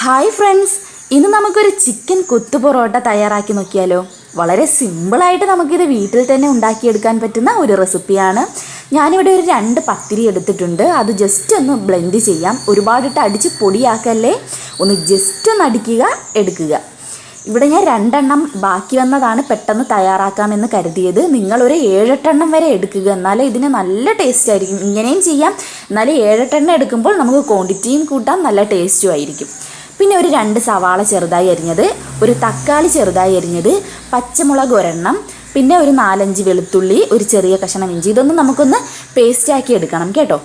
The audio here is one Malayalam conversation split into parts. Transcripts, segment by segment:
ഹായ് ഫ്രണ്ട്സ്, ഇന്ന് നമുക്കൊരു ചിക്കൻ കുത്തു പൊറോട്ട തയ്യാറാക്കി നോക്കിയാലോ. വളരെ സിമ്പിളായിട്ട് നമുക്കിത് വീട്ടിൽ തന്നെ ഉണ്ടാക്കിയെടുക്കാൻ പറ്റുന്ന ഒരു റെസിപ്പിയാണ്. ഞാനിവിടെ ഒരു 2 പത്തിരി എടുത്തിട്ടുണ്ട്. അത് ജസ്റ്റ് ഒന്ന് ബ്ലെൻഡ് ചെയ്യാം. ഒരുപാടിട്ട് അടിച്ച് പൊടിയാക്കല്ലേ, ഒന്ന് ജസ്റ്റ് ഒന്ന് അടിക്കുക, എടുക്കുക. ഇവിടെ ഞാൻ 2 എണ്ണം ബാക്കി വന്നതാണ് പെട്ടെന്ന് തയ്യാറാക്കാമെന്ന് കരുതിയത്. നിങ്ങളൊരു 7-8 എണ്ണം വരെ എടുക്കുക, എന്നാലേ ഇതിന് നല്ല ടേസ്റ്റ് ആയിരിക്കും. ഇങ്ങനെയും ചെയ്യാം, എന്നാലും 7-8 എണ്ണം എടുക്കുമ്പോൾ നമുക്ക് ക്വാണ്ടിറ്റിയും കൂട്ടാം, നല്ല ടേസ്റ്റും ആയിരിക്കും. പിന്നെ ഒരു 2 സവാള ചെറുതായി അരിഞ്ഞത്, ഒരു തക്കാളി ചെറുതായി അരിഞ്ഞത്, പച്ചമുളക് ഒരെണ്ണം, പിന്നെ ഒരു 4-5 വെളുത്തുള്ളി, ഒരു ചെറിയ കഷ്ണം ഇഞ്ചി. ഇതൊന്നും നമുക്കൊന്ന് പേസ്റ്റാക്കി എടുക്കണം കേട്ടോ.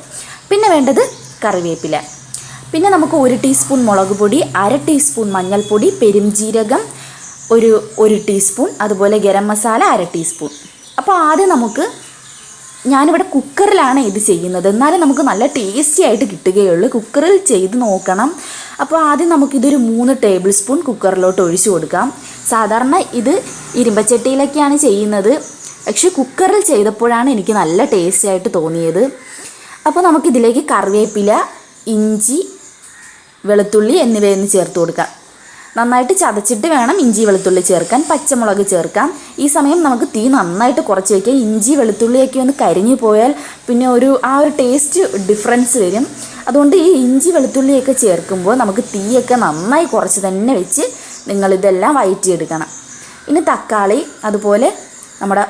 പിന്നെ വേണ്ടത് കറിവേപ്പില. പിന്നെ നമുക്ക് 1 ടീസ്പൂൺ മുളക് പൊടി, 1/2 ടീസ്പൂൺ മഞ്ഞൾപ്പൊടി, പെരുംജീരകം ഒരു ടീസ്പൂൺ, അതുപോലെ ഗരം മസാല 1/2 ടീസ്പൂൺ. അപ്പോൾ ആദ്യം ഞാനിവിടെ കുക്കറിലാണ് ഇത് ചെയ്യുന്നത്, എന്നാലും നമുക്ക് നല്ല ടേസ്റ്റി ആയിട്ട് കിട്ടുകയുള്ളൂ. കുക്കറിൽ ചെയ്ത് നോക്കണം. അപ്പോൾ ആദ്യം നമുക്കിതൊരു 3 ടേബിൾ സ്പൂൺ കുക്കറിലോട്ട് ഒഴിച്ചു കൊടുക്കാം. സാധാരണ ഇത് ഇരുമ്പച്ചട്ടിയിലൊക്കെയാണ് ചെയ്യുന്നത്, പക്ഷേ കുക്കറിൽ ചെയ്തപ്പോഴാണ് എനിക്ക് നല്ല ടേസ്റ്റി ആയിട്ട് തോന്നിയത്. അപ്പോൾ നമുക്കിതിലേക്ക് കറിവേപ്പില, ഇഞ്ചി, വെളുത്തുള്ളി എന്നിവയൊന്ന് ചേർത്ത് കൊടുക്കാം. നന്നായിട്ട് ചതച്ചിട്ട് വേണം ഇഞ്ചി വെളുത്തുള്ളി ചേർക്കാൻ. പച്ചമുളക് ചേർക്കാം. ഈ സമയം നമുക്ക് തീ നന്നായിട്ട് കുറച്ച് വയ്ക്കാം. ഇഞ്ചി വെളുത്തുള്ളിയൊക്കെ ഒന്ന് കരിഞ്ഞു പോയാൽ പിന്നെ ഒരു ടേസ്റ്റ് ഡിഫറൻസ് വരും. അതുകൊണ്ട് ഈ ഇഞ്ചി വെളുത്തുള്ളിയൊക്കെ ചേർക്കുമ്പോൾ നമുക്ക് തീയൊക്കെ നന്നായി കുറച്ച് തന്നെ വെച്ച് നിങ്ങളിതെല്ലാം വഴറ്റിയെടുക്കണം. ഇനി തക്കാളി, അതുപോലെ നമ്മുടെ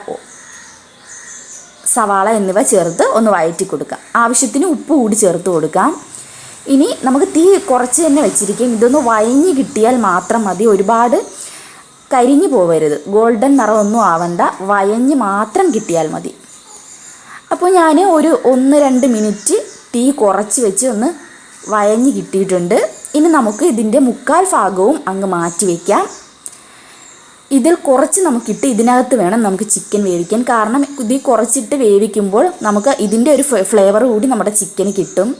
സവാള എന്നിവ ചേർത്ത് ഒന്ന് വഴറ്റി കൊടുക്കാം. ആവശ്യത്തിന് ഉപ്പ് കൂടി ചേർത്ത് കൊടുക്കാം. ഇനി നമുക്ക് തീ കുറച്ച് തന്നെ വെച്ചിരിക്കും. ഇതൊന്ന് വഴഞ്ഞ് കിട്ടിയാൽ മാത്രം മതി, ഒരുപാട് കരിഞ്ഞു പോവരുത്. ഗോൾഡൻ നിറമൊന്നും ആവണ്ട, വഴഞ്ഞ് മാത്രം കിട്ടിയാൽ മതി. അപ്പോൾ ഞാൻ ഒരു 1-2 മിനിറ്റ് തീ കുറച്ച് വെച്ച് ഒന്ന് വഴഞ്ഞ് കിട്ടിയിട്ടുണ്ട്. ഇനി നമുക്ക് ഇതിൻ്റെ 1/4 ഭാഗവും അങ്ങ് മാറ്റി വയ്ക്കാം. ഇതിൽ കുറച്ച് നമുക്കിട്ട് ഇതിനകത്ത് വേണം നമുക്ക് ചിക്കൻ വേവിക്കാൻ. കാരണം ഇത് കുറച്ചിട്ട് വേവിക്കുമ്പോൾ നമുക്ക് ഇതിൻ്റെ ഒരു ഫ്ലേവർ കൂടി നമ്മുടെ ചിക്കന് കിട്ടും.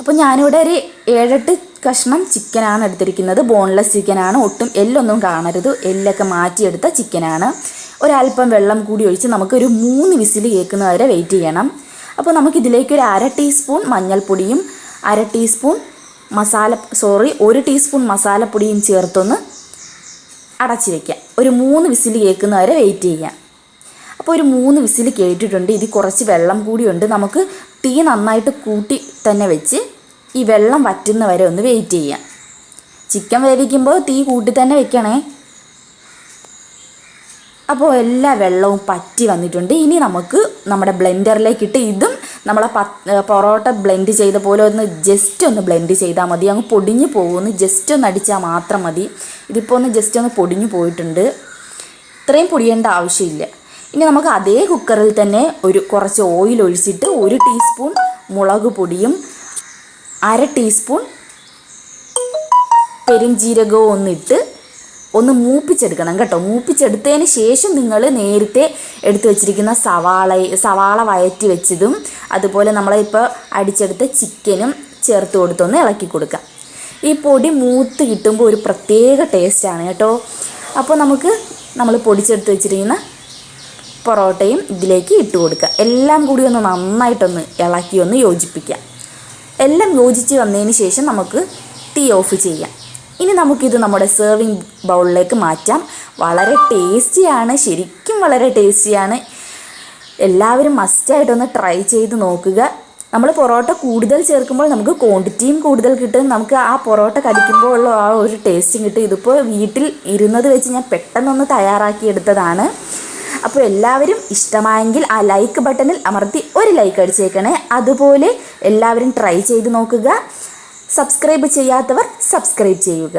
അപ്പോൾ ഞാനിവിടെ ഒരു 7-8 കഷ്ണം ചിക്കനാണ് എടുത്തിരിക്കുന്നത്. ബോൺലെസ് ചിക്കനാണ്, ഒട്ടും എല്ലൊന്നും കാണരുത്. എല്ലൊക്കെ മാറ്റിയെടുത്ത ചിക്കനാണ്. ഒരല്പം വെള്ളം കൂടി ഒഴിച്ച് നമുക്കൊരു 3 വിസിൽ കേൾക്കുന്നത് വരെ വെയിറ്റ് ചെയ്യണം. അപ്പോൾ നമുക്കിതിലേക്ക് ഒരു 1/2 ടീസ്പൂൺ മഞ്ഞൾപ്പൊടിയും 1 ടീസ്പൂൺ 1 ടീസ്പൂൺ മസാലപ്പൊടിയും ചേർത്തൊന്ന് അടച്ച് വയ്ക്കാം. ഒരു 3 വിസിൽ കേൾക്കുന്നത് വരെ വെയിറ്റ് ചെയ്യാം. അപ്പോൾ ഒരു 3 വിസിൽ കേട്ടിട്ടുണ്ട്. ഇതിൽ കുറച്ച് വെള്ളം കൂടിയുണ്ട്. നമുക്ക് തീ നന്നായിട്ട് കൂട്ടി തന്നെ വെച്ച് ഈ വെള്ളം വറ്റുന്ന വരെ ഒന്ന് വെയിറ്റ് ചെയ്യാം. ചിക്കൻ വേവിക്കുമ്പോൾ തീ കൂട്ടി തന്നെ വെക്കണേ. അപ്പോൾ എല്ലാ വെള്ളവും പറ്റി വന്നിട്ടുണ്ട്. ഇനി നമുക്ക് നമ്മുടെ ബ്ലെൻഡറിലേക്കിട്ട് ഇതും നമ്മളെ പൊറോട്ട ബ്ലെൻഡ് ചെയ്ത പോലെ ഒന്ന് ജസ്റ്റ് ഒന്ന് ബ്ലെൻഡ് ചെയ്താൽ മതി. അങ്ങ് പൊടിഞ്ഞു പോകുമെന്ന് ജസ്റ്റ് ഒന്ന് അടിച്ചാൽ മാത്രം മതി. ഇതിപ്പോൾ ഒന്ന് ജസ്റ്റ് ഒന്ന് പൊടിഞ്ഞു പോയിട്ടുണ്ട്. ഇത്രയും പൊടിയേണ്ട ആവശ്യമില്ല. ഇനി നമുക്ക് അതേ കുക്കറിൽ തന്നെ കുറച്ച് ഓയിൽ ഒഴിച്ചിട്ട് 1 ടീസ്പൂൺ മുളക് പൊടിയും 1/2 ടീസ്പൂൺ പെരുംജീരകവും ഒന്നിട്ട് ഒന്ന് മൂപ്പിച്ചെടുക്കണം കേട്ടോ. മൂപ്പിച്ചെടുത്തതിന് ശേഷം നിങ്ങൾ നേരത്തെ എടുത്തു വെച്ചിരിക്കുന്ന സവാള വഴറ്റി വെച്ചതും അതുപോലെ നമ്മളിപ്പോൾ അടിച്ചെടുത്ത ചിക്കനും ചേർത്ത് കൊടുത്തൊന്ന് ഇളക്കി കൊടുക്കാം. ഈ പൊടി മൂത്ത് കിട്ടുമ്പോൾ ഒരു പ്രത്യേക ടേസ്റ്റാണ് കേട്ടോ. അപ്പോൾ നമ്മൾ പൊടിച്ചെടുത്ത് വെച്ചിരിക്കുന്ന പൊറോട്ടയും ഇതിലേക്ക് ഇട്ട് കൊടുക്കുക. എല്ലാം കൂടി ഒന്ന് നന്നായിട്ടൊന്ന് ഇളക്കി ഒന്ന് യോജിപ്പിക്കാം. എല്ലാം യോജിച്ച് വന്നതിന് ശേഷം നമുക്ക് തീ ഓഫ് ചെയ്യാം. ഇനി നമുക്കിത് നമ്മുടെ സെർവിങ് ബൗളിലേക്ക് മാറ്റാം. വളരെ ടേസ്റ്റിയാണ്, ശരിക്കും വളരെ ടേസ്റ്റിയാണ്. എല്ലാവരും മസ്റ്റായിട്ടൊന്ന് ട്രൈ ചെയ്ത് നോക്കുക. നമ്മൾ പൊറോട്ട കൂടുതൽ ചേർക്കുമ്പോൾ നമുക്ക് ക്വാണ്ടിറ്റിയും കൂടുതൽ കിട്ടും. നമുക്ക് ആ പൊറോട്ട കടിക്കുമ്പോൾ ഉള്ള ആ ഒരു ടേസ്റ്റും കിട്ടും. ഇതിപ്പോൾ വീട്ടിൽ ഇരുന്നത് വെച്ച് ഞാൻ പെട്ടെന്നൊന്ന് തയ്യാറാക്കിയെടുത്തതാണ്. അപ്പോൾ എല്ലാവരും ഇഷ്ടമായെങ്കിൽ ആ ലൈക്ക് ബട്ടണിൽ അമർത്തി ഒരു ലൈക്ക് അടിച്ചേക്കണേ. അതുപോലെ എല്ലാവരും ട്രൈ ചെയ്ത് നോക്കുക. സബ്സ്ക്രൈബ് ചെയ്യാത്തവർ സബ്സ്ക്രൈബ് ചെയ്യുക.